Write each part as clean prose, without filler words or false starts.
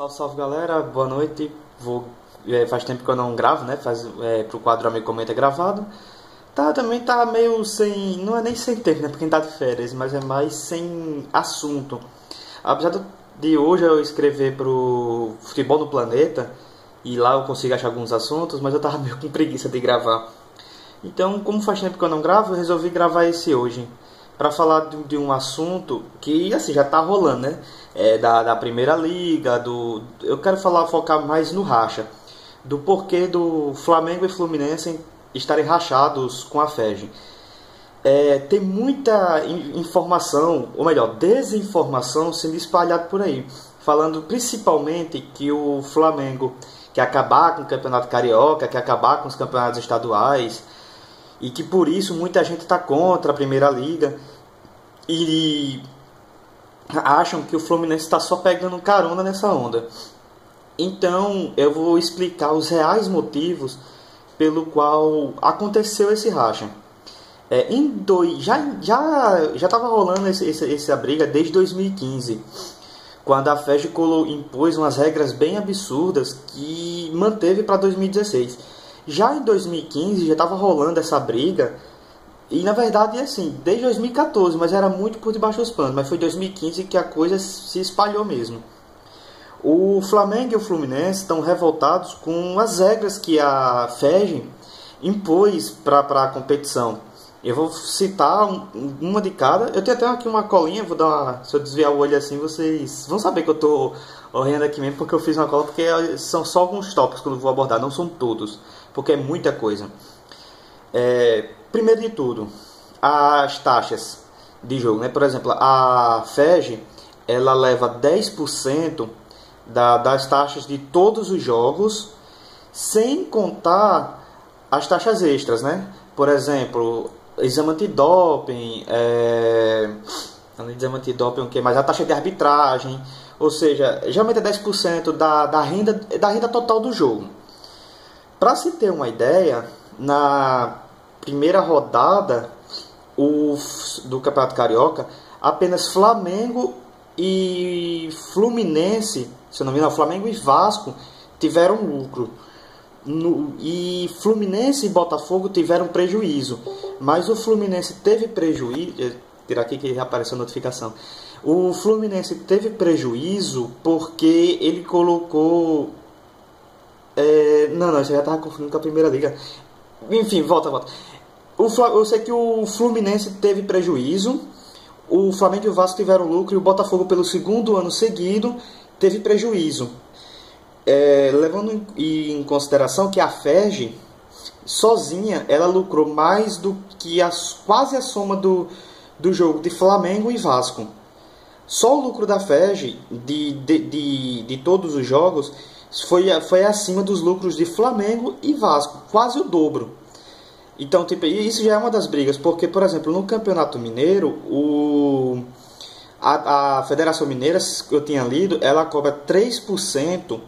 Salve, salve galera, boa noite. Faz tempo que eu não gravo, né? Pro quadro Amigo Comenta gravado. Também tá meio sem. Não é nem sem tempo, né? Porque quem tá de férias, mas é mais sem assunto. Apesar de hoje eu escrever pro Futebol no Planeta e lá eu consigo achar alguns assuntos, mas eu tava meio com preguiça de gravar. Então, como faz tempo que eu não gravo, eu resolvi gravar esse hoje para falar de um assunto que assim já tá rolando, né? Da Primeira Liga, eu quero focar mais no racha, do porquê do Flamengo e Fluminense estarem rachados com a FEG. Tem muita informação, ou melhor, desinformação sendo espalhada por aí, falando principalmente que o Flamengo quer acabar com o Campeonato Carioca, quer acabar com os campeonatos estaduais, e que por isso muita gente está contra a Primeira Liga e acham que o Fluminense está só pegando carona nessa onda. Então eu vou explicar os reais motivos pelo qual aconteceu esse racha. Já estava rolando essa briga desde 2015, quando a FEG impôs umas regras bem absurdas que manteve para 2016. Já em 2015 já estava rolando essa briga, e na verdade assim, desde 2014, mas era muito por debaixo dos panos, mas foi em 2015 que a coisa se espalhou mesmo. O Flamengo e o Fluminense estão revoltados com as regras que a FEG impôs para a competição. Eu vou citar uma de cada. Eu tenho até aqui uma colinha, se eu desviar o olho assim, vocês vão saber que eu estou olhando aqui mesmo, porque eu fiz uma cola, porque são só alguns tópicos que eu vou abordar, não são todos, porque é muita coisa. Primeiro de tudo, as taxas de jogo, né? Por exemplo, a FEG, ela leva 10% das taxas de todos os jogos, sem contar as taxas extras, né? Por exemplo, exame antidoping, exame antidoping, o que mais? A taxa de arbitragem, ou seja, geralmente é 10% da renda total do jogo. Para se ter uma ideia, na primeira rodada do Campeonato Carioca, apenas Flamengo e Fluminense, se não me engano, Flamengo e Vasco tiveram lucro. E Fluminense e Botafogo tiveram prejuízo, mas o Fluminense teve prejuízo. Tirar aqui que apareceu a notificação. O Fluminense teve prejuízo porque ele colocou. Não, você já estava confundindo com a Primeira Liga. Enfim, volta. Eu sei que o Fluminense teve prejuízo, o Flamengo e o Vasco tiveram lucro, e o Botafogo, pelo segundo ano seguido, teve prejuízo. Levando em consideração que a FEG sozinha ela lucrou mais do que quase a soma do jogo de Flamengo e Vasco. Só o lucro da FEG de todos os jogos foi acima dos lucros de Flamengo e Vasco, quase o dobro. Então, isso já é uma das brigas, porque, por exemplo, no Campeonato Mineiro, a Federação Mineira, eu tinha lido, ela cobra 3%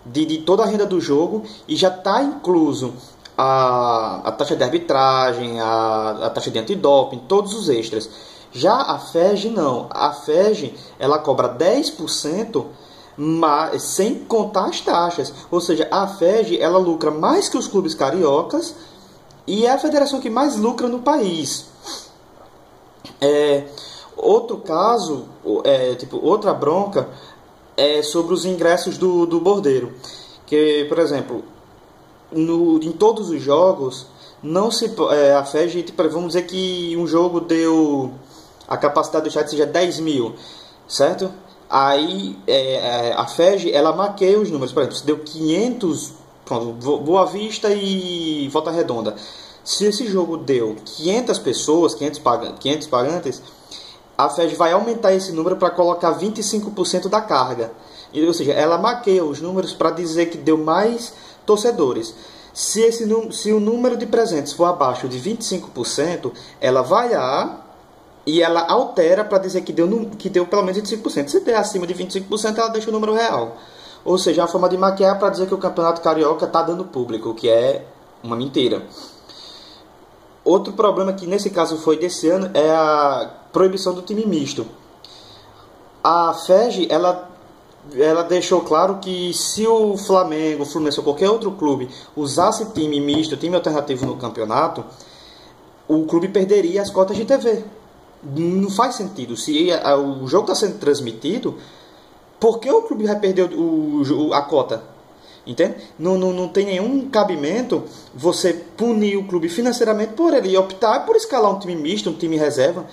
de toda a renda do jogo, e já está incluso a taxa de arbitragem, a taxa de antidoping, todos os extras. Já a FEG não. A FEG ela cobra 10%, mas sem contar as taxas. Ou seja, a FEG ela lucra mais que os clubes cariocas e é a federação que mais lucra no país. Outro caso, outra bronca é sobre os ingressos do bordeiro, que, por exemplo, em todos os jogos não a FEG, vamos dizer que um jogo deu a capacidade do estádio seja 10 mil, certo? Aí a FEG ela maqueia os números. Por exemplo, se deu 500, pronto, Boa Vista e Volta Redonda, se esse jogo deu 500 pessoas, 500 pagantes, a FEG vai aumentar esse número para colocar 25% da carga. Ou seja, ela maqueia os números para dizer que deu mais torcedores. Se o número de presentes for abaixo de 25%, ela vai lá e ela altera para dizer que deu pelo menos 25%. Se der acima de 25%, ela deixa o número real. Ou seja, é uma forma de maquiar para dizer que o Campeonato Carioca está dando público, o que é uma mentira. Outro problema que nesse caso foi desse ano é a proibição do time misto. A FEG ela ela deixou claro que se o Flamengo, o Fluminense ou qualquer outro clube usasse time misto, time alternativo no campeonato, o clube perderia as cotas de TV. Não faz sentido. Se o jogo está sendo transmitido, por que o clube vai perder a cota? Entende? Não tem nenhum cabimento você punir o clube financeiramente por ele optar por escalar um time misto, um time reserva.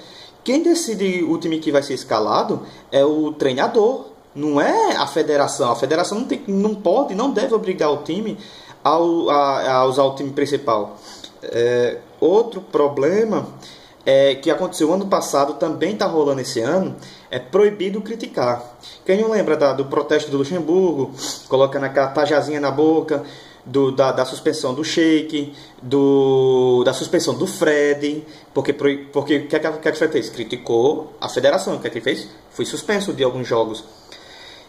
Quem decide o time que vai ser escalado é o treinador, não é a federação. A federação não pode, não deve obrigar o time a usar o time principal. Outro problema que aconteceu ano passado, também está rolando esse ano, é proibido criticar. Quem não lembra do protesto do Luxemburgo, colocando aquela tajazinha na boca, da suspensão do Sheik, da suspensão do Fred, porque o que o Fred fez? Criticou a federação. O que ele fez? Foi suspenso de alguns jogos.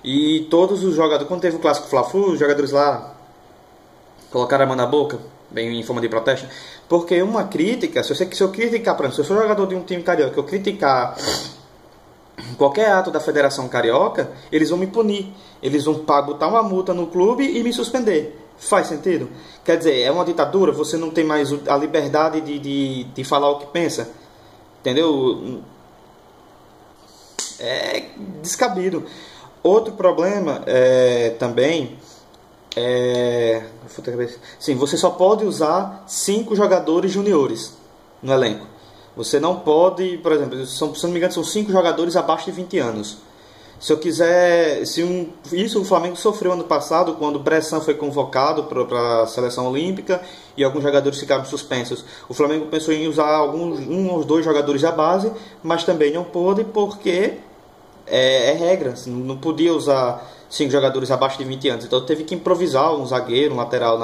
E todos os jogadores, quando teve o clássico Fla-Flu, os jogadores lá colocaram a mão na boca, bem em forma de protesto, porque uma crítica, se eu criticar, por exemplo, se eu sou jogador de um time carioca, eu criticar qualquer ato da Federação Carioca, eles vão me punir, eles vão botar uma multa no clube e me suspender. Faz sentido? Quer dizer, é uma ditadura, você não tem mais a liberdade de falar o que pensa, entendeu? É descabido. Outro problema também sim, você só pode usar 5 jogadores juniores no elenco. Você não pode, por exemplo, se não me engano, são 5 jogadores abaixo de 20 anos. Se eu quiser, isso o Flamengo sofreu ano passado, quando o Bressan foi convocado para a seleção olímpica e alguns jogadores ficaram suspensos. O Flamengo pensou em usar um ou 2 jogadores da base, mas também não pôde porque é regra, não podia usar 5 jogadores abaixo de 20 anos, então teve que improvisar um zagueiro, um lateral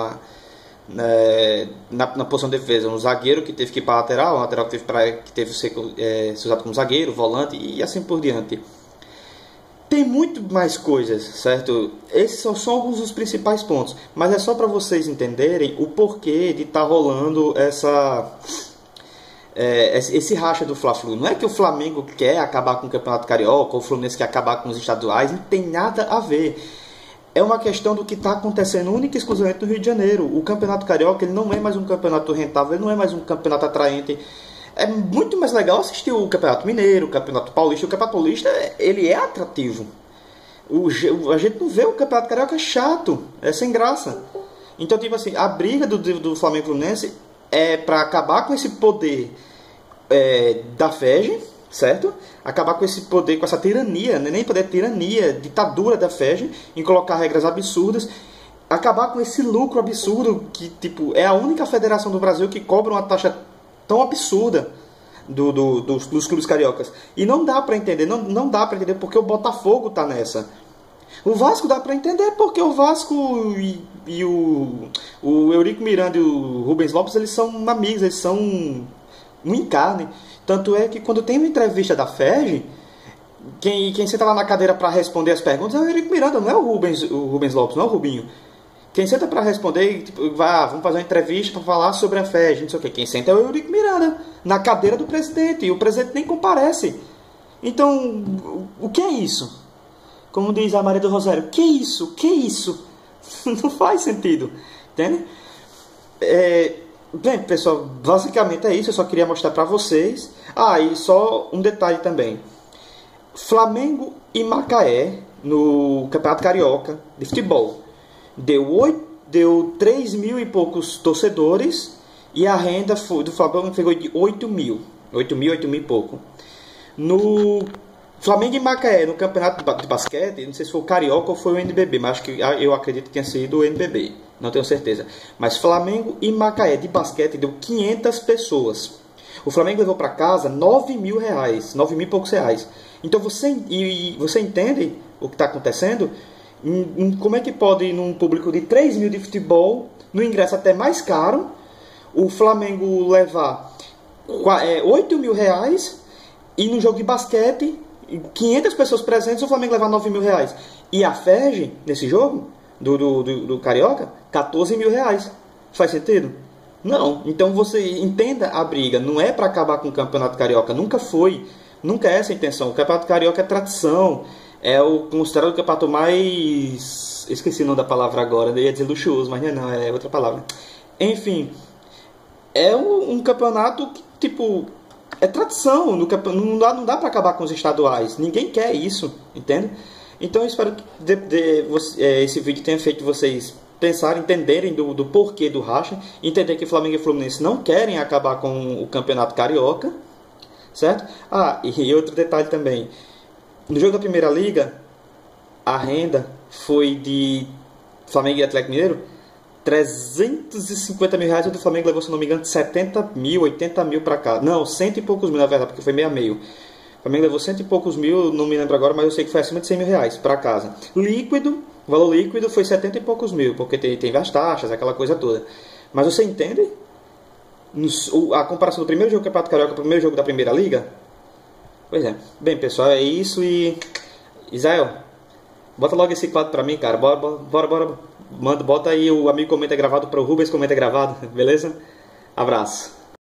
na posição de defesa, um zagueiro que teve que ir para a lateral, um lateral que teve que ser usado como zagueiro, volante e assim por diante. Tem muito mais coisas, certo? Esses são alguns dos principais pontos, mas é só para vocês entenderem o porquê de estar rolando esse racha do Fla-Flu. Não é que o Flamengo quer acabar com o Campeonato Carioca ou o Fluminense quer acabar com os estaduais, não tem nada a ver. É uma questão do que está acontecendo única e exclusivamente no Rio de Janeiro. O Campeonato Carioca ele não é mais um campeonato rentável, ele não é mais um campeonato atraente. É muito mais legal assistir o Campeonato Mineiro, o Campeonato Paulista. O Campeonato Paulista ele é atrativo. A gente não vê o Campeonato Carioca chato, é sem graça. Então, tipo assim, a briga do Flamengo e Fluminense é para acabar com esse poder da FEG, certo? Acabar com esse poder, com essa tirania, nem poder, tirania, ditadura da FEG, em colocar regras absurdas, acabar com esse lucro absurdo que tipo é a única federação do Brasil que cobra uma taxa tão absurda dos clubes cariocas. E não dá para entender, não dá para entender porque o Botafogo tá nessa. O Vasco dá para entender porque o Vasco e o Eurico Miranda e o Rubens Lopes, eles são amigos, eles são um encarne. Tanto é que quando tem uma entrevista da FEG, quem senta lá na cadeira para responder as perguntas é o Eurico Miranda, não é o Rubens Lopes, não é o Rubinho. Quem senta para responder, tipo, vamos fazer uma entrevista para falar sobre a FEG, não sei o que. Quem senta é o Eurico Miranda, na cadeira do presidente, e o presidente nem comparece. Então, o que é isso? Como diz a Maria do Rosário, que isso? Que isso? Não faz sentido, entende? Bem, pessoal, basicamente é isso. Eu só queria mostrar para vocês. E só um detalhe também. Flamengo e Macaé no Campeonato Carioca de futebol deu 3 mil e poucos torcedores e a renda do Flamengo ficou de 8 mil e pouco. No Flamengo e Macaé no campeonato de basquete, não sei se foi o Carioca ou foi o NBB, mas eu acredito que tenha sido o NBB, não tenho certeza. Mas Flamengo e Macaé de basquete deu 500 pessoas. O Flamengo levou para casa 9 mil reais, 9 mil e poucos reais. Então você entende o que está acontecendo? Como é que pode, num público de 3 mil de futebol, no ingresso até mais caro, o Flamengo levar 8 mil reais e no jogo de basquete 500 pessoas presentes, o Flamengo levar 9 mil reais. E a FEG, nesse jogo, do Carioca, 14 mil reais. Faz sentido? Não. Então você entenda a briga. Não é para acabar com o Campeonato Carioca. Nunca foi. Nunca é essa a intenção. O Campeonato Carioca é tradição. É o considerado o campeonato mais... Esqueci o nome da palavra agora, eu ia dizer luxuoso, mas não, é outra palavra. Enfim, é um campeonato que, tipo, é tradição. Não dá pra acabar com os estaduais. Ninguém quer isso, entende? Então eu espero que esse vídeo tenha feito vocês pensarem, entenderem do porquê do racha, entender que Flamengo e Fluminense não querem acabar com o campeonato carioca, certo? Ah, e outro detalhe também. No jogo da Primeira Liga, a renda foi de Flamengo e Atlético Mineiro 350 mil reais. O do Flamengo levou, se não me engano, 70 mil, 80 mil para cá. Não, cento e poucos mil na verdade, porque foi meio a meio. O Flamengo levou cento e poucos mil, não me lembro agora, mas eu sei que foi acima de 100 mil reais para casa. Líquido, o valor líquido foi 70 e poucos mil, porque tem as taxas, aquela coisa toda. Mas você entende a comparação do primeiro jogo do Campeonato Carioca com o primeiro jogo da Primeira Liga? Pois é. Bem, pessoal, é isso e... Israel, bota logo esse quadro pra mim, cara. Bora. Bota aí o Amigo Comenta Gravado para o Rubens Comenta Gravado, beleza? Abraço.